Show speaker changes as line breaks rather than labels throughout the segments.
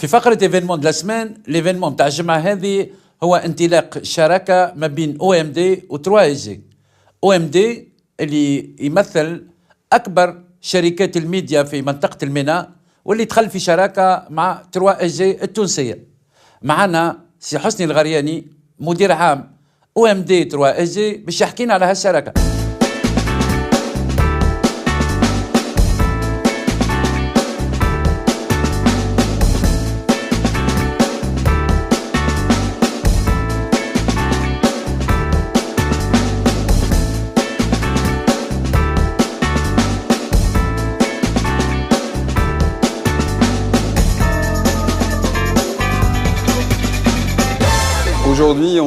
في فقرة ايفينمون دو لا سمان، الايفينمون تاع الجمعة هذه هو انطلاق الشراكة ما بين او ام دي و 3 اس جي. او ام دي اللي يمثل أكبر شركات الميديا في منطقة المينا، واللي دخل في شراكة مع 3 اس جي التونسية. معنا سي حسني الغرياني مدير عام او ام دي 3 اس جي باش يحكينا على هالشراكة.
Aujourd'hui,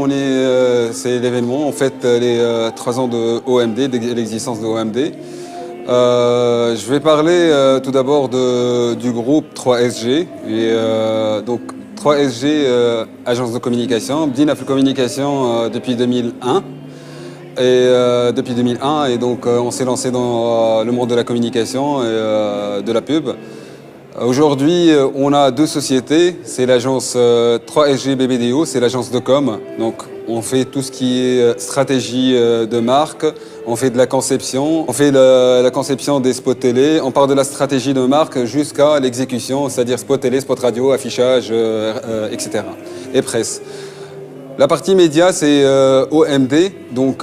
c'est l'événement, on fête les 3 ans de OMD, de l'existence de OMD. Je vais parler tout d'abord du groupe 3SG. Et, donc 3SG, agence de communication, Bdina Fil Communication depuis 2001. Et donc on s'est lancé dans le monde de la communication et de la pub. Aujourd'hui, on a 2 sociétés, c'est l'agence 3SG BBDO, c'est l'agence de com. Donc on fait tout ce qui est stratégie de marque, on fait de la conception, on fait la conception des spots télé, on part de la stratégie de marque jusqu'à l'exécution, c'est-à-dire spot télé, spot radio, affichage, etc. et presse. La partie média, c'est OMD. Donc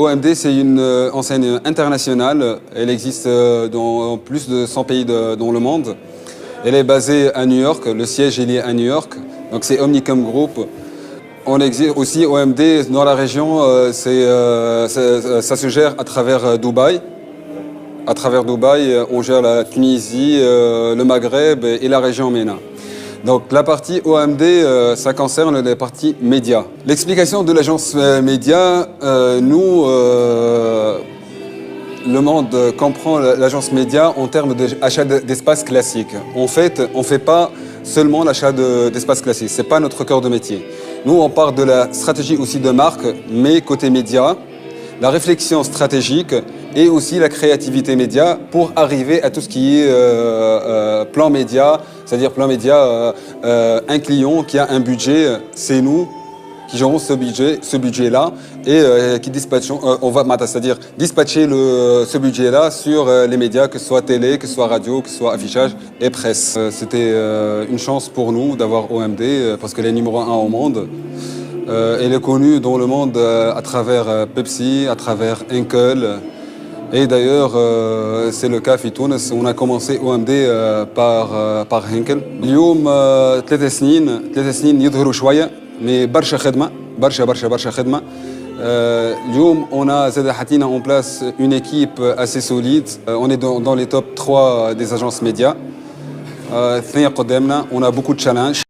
OMD, c'est une enseigne internationale, elle existe dans plus de 100 pays dans le monde. Elle est basée à New York, le siège est lié à New York, donc c'est Omnicom Group. On existe aussi OMD dans la région, ça se gère à travers Dubaï. À travers Dubaï, on gère la Tunisie, le Maghreb et la région MENA. Donc la partie OMD, ça concerne les parties médias. L'explication de l'agence média, nous, le monde comprend l'agence média en termes d'achat d'espace classique. En fait, on ne fait pas seulement l'achat d'espace classique, ce n'est pas notre cœur de métier. Nous, on part de la stratégie aussi de marque, mais côté média, la réflexion stratégique et aussi la créativité média pour arriver à tout ce qui est plan média, c'est-à-dire plan média, un client qui a un budget, c'est nous qui gérons ce budget-là et qui dispatchons, c'est-à-dire dispatcher ce budget-là sur les médias, que ce soit télé, que ce soit radio, que ce soit affichage et presse. C'était une chance pour nous d'avoir OMD parce qu'elle est numéro 1 au monde. Elle est connue dans le monde à travers Pepsi, à travers Henkel. Et d'ailleurs, c'est le cas في تونس. On a commencé OMD par Henkel. اليوم 3 سنين يظهروا شوية. Mais برشا خدمة برشا خدمة. اليوم on a حطينا en place une équipe assez solide. On est dans les top 3 des agences médias. On a beaucoup de challenges.